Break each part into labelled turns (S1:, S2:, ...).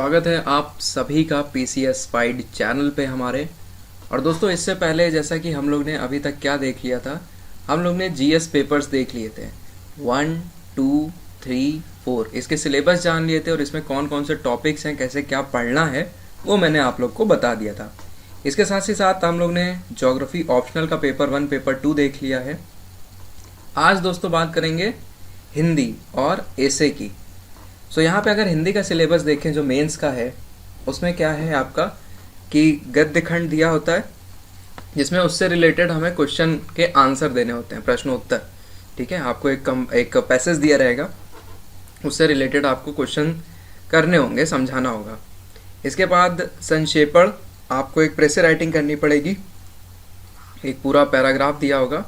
S1: स्वागत है आप सभी का PCS स्पाइड चैनल पे हमारे। और दोस्तों, इससे पहले जैसा कि हम लोग ने अभी तक क्या देख लिया था, हम लोग ने GS पेपर्स देख लिए थे 1, 2, 3, 4। इसके सिलेबस जान लिए थे और इसमें कौन कौन से टॉपिक्स हैं, कैसे क्या पढ़ना है, वो मैंने आप लोग को बता दिया था। इसके साथ ही साथ हम लोग ने ज्योग्राफी ऑप्शनल का पेपर 1, पेपर 2 देख लिया है। आज दोस्तों बात करेंगे हिंदी और एसे की। सो यहाँ पे अगर हिंदी का सिलेबस देखें जो मेंस का है, उसमें क्या है आपका कि गद्य खंड दिया होता है जिसमें उससे रिलेटेड हमें क्वेश्चन के आंसर देने होते हैं, प्रश्नोत्तर। ठीक है, आपको एक पैसेज दिया रहेगा, उससे रिलेटेड आपको क्वेश्चन करने होंगे, समझाना होगा। इसके बाद संक्षेपण, आपको एक प्रेस राइटिंग करनी पड़ेगी, एक पूरा पैराग्राफ दिया होगा,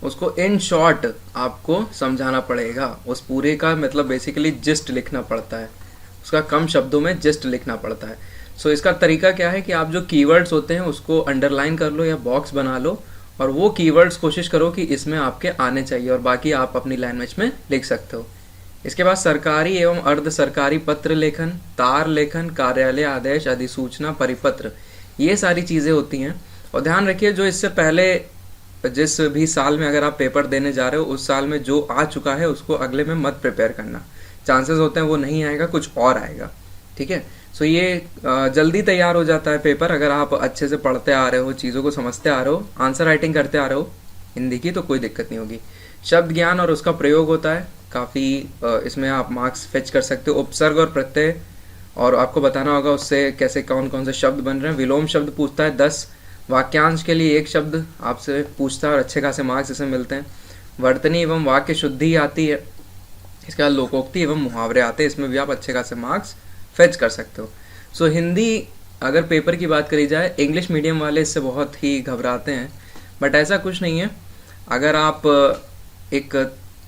S1: उसको इन शॉर्ट आपको समझाना पड़ेगा। उस पूरे का मतलब बेसिकली जिस्ट लिखना पड़ता है, उसका कम शब्दों में जिस्ट लिखना पड़ता है। सो इसका तरीका क्या है कि आप जो कीवर्ड्स होते हैं उसको अंडरलाइन कर लो या बॉक्स बना लो, और वो कीवर्ड्स कोशिश करो कि इसमें आपके आने चाहिए, और बाकी आप अपनी लैंग्वेज में लिख सकते हो। इसके बाद सरकारी एवं अर्ध सरकारी पत्र लेखन, तार लेखन, कार्यालय आदेश, अधिसूचना, परिपत्र, ये सारी चीज़ें होती हैं। और ध्यान रखिए, जो इससे पहले जिस भी साल में अगर आप पेपर देने जा रहे हो, उस साल में जो आ चुका है उसको अगले में मत प्रिपेयर करना। चांसेस होते हैं वो नहीं आएगा, कुछ और आएगा। ठीक है, सो ये जल्दी तैयार हो जाता है पेपर अगर आप अच्छे से पढ़ते आ रहे हो, चीज़ों को समझते आ रहे हो, आंसर राइटिंग करते आ रहे हो हिंदी की, तो कोई दिक्कत नहीं होगी। शब्द ज्ञान और उसका प्रयोग होता है काफ़ी, इसमें आप मार्क्स फेच कर सकते हो। उपसर्ग और प्रत्यय, और आपको बताना होगा उससे कैसे कौन कौन से शब्द बन रहे हैं। विलोम शब्द पूछता है 10। वाक्यांश के लिए एक शब्द आपसे पूछता है और अच्छे खासे मार्क्स इसमें मिलते हैं। वर्तनी एवं वाक्य शुद्धि आती है। इसके बाद लोकोक्ति एवं मुहावरे आते हैं, इसमें भी आप अच्छे खासे मार्क्स फेच कर सकते हो। सो हिंदी अगर पेपर की बात करी जाए, इंग्लिश मीडियम वाले इससे बहुत ही घबराते हैं, बट ऐसा कुछ नहीं है। अगर आप एक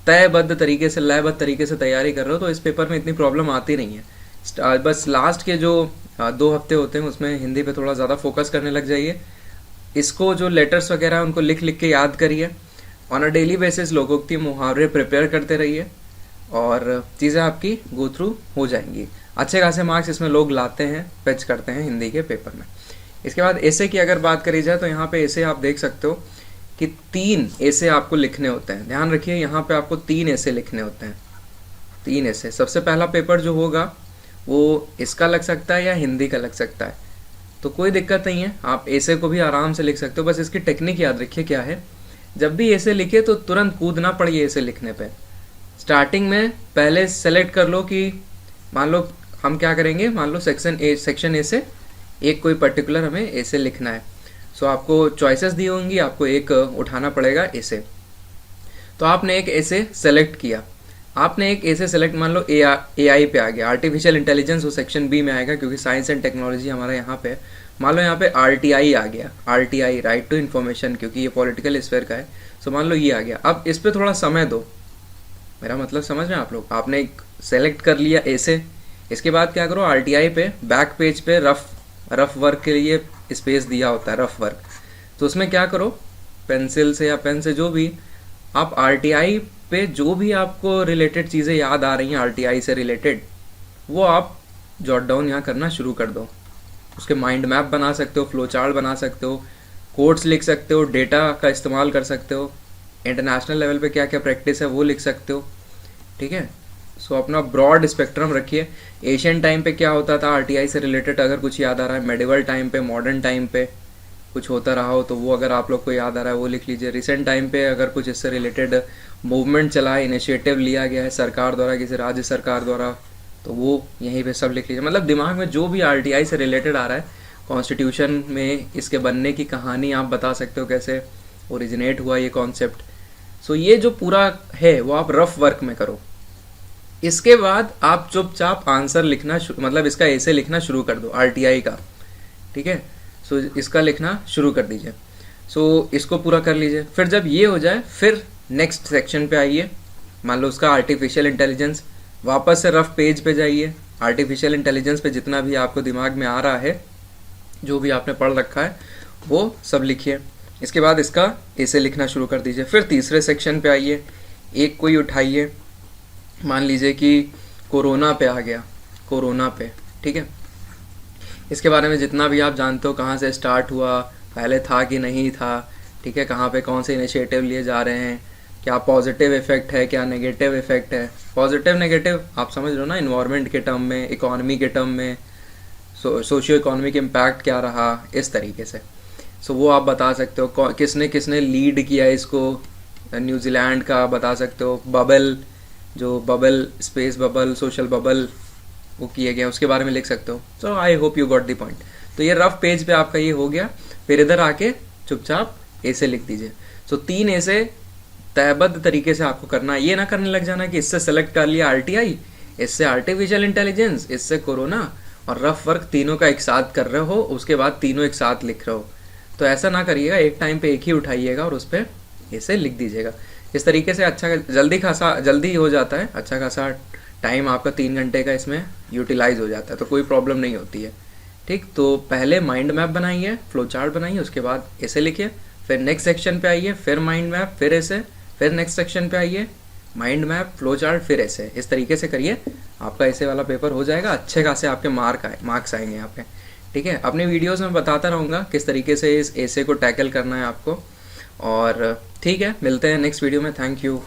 S1: तयबद्ध तरीके से, लयबद्ध तरीके से तैयारी कर रहे हो तो इस पेपर में इतनी प्रॉब्लम आती नहीं है। बस लास्ट के जो 2 हफ्ते होते हैं उसमें हिंदी पे थोड़ा ज़्यादा फोकस करने लग जाइए। इसको जो लेटर्स वगैरह हैं उनको लिख लिख के याद करिए। ऑन अ डेली बेसिस लोकोक्ति, मुहावरे प्रिपेयर करते रहिए और चीज़ें आपकी गो थ्रू हो जाएंगी। अच्छे खासे मार्क्स इसमें लोग लाते हैं, फेच करते हैं हिंदी के पेपर में। इसके बाद एसे की अगर बात करी जाए तो यहाँ पे एसे आप देख सकते हो कि 3 एसे आपको लिखने होते हैं। ध्यान रखिए, यहाँ पे आपको 3 एसे लिखने होते हैं, 3 एसे। सबसे पहला पेपर जो होगा वो इसका लग सकता है या हिंदी का लग सकता है, तो कोई दिक्कत नहीं है, आप ऐसे को भी आराम से लिख सकते हो। बस इसकी टेक्निक याद रखिए क्या है, जब भी ऐसे लिखे तो तुरंत कूदना पड़िए ऐसे लिखने पे। स्टार्टिंग में पहले सेलेक्ट कर लो कि मान लो हम क्या करेंगे, मान लो सेक्शन ए से एक कोई पर्टिकुलर हमें ऐसे लिखना है। सो आपको चॉइसेस दी होंगी, आपको एक उठाना पड़ेगा ऐसे। तो आपने एक ऐसे सेलेक्ट किया, आपने एक ऐसे सेलेक्ट, मान लो AI पे आ गया, आर्टिफिशियल इंटेलिजेंस, वो सेक्शन B में आएगा क्योंकि साइंस एंड टेक्नोलॉजी हमारा यहाँ पे। मान लो यहाँ पे RTI आ गया, RTI, राइट टू इन्फॉर्मेशन, क्योंकि ये पॉलिटिकल स्फीयर का है। सो मान लो ये आ गया। अब इस पर थोड़ा समय दो, मेरा मतलब समझ रहे हैं आप लोग। आपने एक सेलेक्ट कर लिया ऐसे, इसके बाद क्या करो, RTI पे बैक पेज पे रफ वर्क के लिए स्पेस दिया होता है, रफ वर्क। तो उसमें क्या करो, पेंसिल से या पेन से, जो भी आप RTI पे जो भी आपको रिलेटेड चीज़ें याद आ रही हैं RTI से रिलेटेड, वो आप जॉट डाउन यहाँ करना शुरू कर दो। उसके माइंड मैप बना सकते हो, फ्लो चार्ट बना सकते हो, कोड्स लिख सकते हो, डेटा का इस्तेमाल कर सकते हो, इंटरनेशनल लेवल पे क्या क्या प्रैक्टिस है वो लिख सकते हो। ठीक है, सो अपना ब्रॉड स्पेक्ट्रम रखिए। एशियन टाइम पे क्या होता था RTI से रिलेटेड अगर कुछ याद आ रहा है, मेडिवल टाइम पे, मॉडर्न टाइम पे कुछ होता रहा हो तो वो अगर आप लोग को याद आ रहा है वो लिख लीजिए। रिसेंट टाइम पे अगर कुछ इससे रिलेटेड मूवमेंट चला है, इनिशिएटिव लिया गया है सरकार द्वारा, किसी राज्य सरकार द्वारा, तो वो यहीं पे सब लिख लीजिए। मतलब दिमाग में जो भी RTI से रिलेटेड आ रहा है, कॉन्स्टिट्यूशन में इसके बनने की कहानी आप बता सकते हो, कैसे ओरिजिनेट हुआ ये कॉन्सेप्ट। सो ये जो पूरा है वो आप रफ वर्क में करो। इसके बाद आप चुपचाप आंसर लिखना, मतलब इसका ऐसे लिखना शुरू कर दो RTI का। ठीक है, सो इसका लिखना शुरू कर दीजिए। सो इसको पूरा कर लीजिए। फिर जब ये हो जाए, फिर नेक्स्ट सेक्शन पे आइए, मान लो उसका आर्टिफिशियल इंटेलिजेंस, वापस से रफ पेज पे जाइए। आर्टिफिशियल इंटेलिजेंस पे जितना भी आपको दिमाग में आ रहा है, जो भी आपने पढ़ रखा है, वो सब लिखिए। इसके बाद इसका ऐसे लिखना शुरू कर दीजिए। फिर तीसरे सेक्शन पे आइए, एक कोई उठाइए, मान लीजिए कि कोरोना पे आ गया, कोरोना पे। ठीक है, इसके बारे में जितना भी आप जानते हो, कहाँ से स्टार्ट हुआ, पहले था कि नहीं था, ठीक है, कहाँ पे कौन से इनिशिएटिव लिए जा रहे हैं, क्या पॉजिटिव इफेक्ट है, क्या नेगेटिव इफेक्ट है। पॉजिटिव नेगेटिव आप समझ लो ना, इन्वायरमेंट के टर्म में, इकोनॉमी के टर्म में, सोशियो इकोनॉमिक इम्पैक्ट क्या रहा, इस तरीके से। सो वो आप बता सकते हो, किसने किसने लीड किया इसको, न्यूजीलैंड का बता सकते हो, बबल, जो bubble, space bubble, social bubble वो किए गए, उसके बारे में लिख सकते हो। So I hope you got the point. तो ये रफ पेज पे आपका ये हो गया। फिर इधर आके चुपचाप ऐसे लिख दीजिए। सो 3 ऐसे तयबद्ध तरीके से आपको करना है। ये ना करने लग जाना कि इससे सेलेक्ट कर लिया आरटीआई, इससे आर्टिफिशियल इंटेलिजेंस, इससे कोरोना, और रफ वर्क तीनों का एक साथ कर रहे हो, उसके बाद तीनों एक साथ लिख रहे हो। तो ऐसा ना करिएगा, एक टाइम पे एक ही उठाइएगा और उस पर ऐसे लिख दीजिएगा। इस तरीके से अच्छा जल्दी हो जाता है, अच्छा खासा टाइम आपका 3 घंटे का इसमें यूटिलाइज हो जाता है, तो कोई प्रॉब्लम नहीं होती है। ठीक, तो पहले माइंड मैप बनाइए, फ्लो चार्ट बनाइए, उसके बाद ऐसे लिखिए, फिर नेक्स्ट सेक्शन पे आइए, फिर माइंड मैप, फिर ऐसे, फिर नेक्स्ट सेक्शन पे आइए, माइंड मैप, फ्लो चार्ट, फिर ऐसे। इस तरीके से करिए, आपका ऐसे वाला पेपर हो जाएगा। अच्छे खासे आपके मार्क्स आएंगे यहाँ पे। ठीक है, अपने वीडियोस में बताता रहूँगा किस तरीके से इस ऐसे को टैकल करना है आपको। और ठीक है, मिलते हैं नेक्स्ट वीडियो में। Thank you.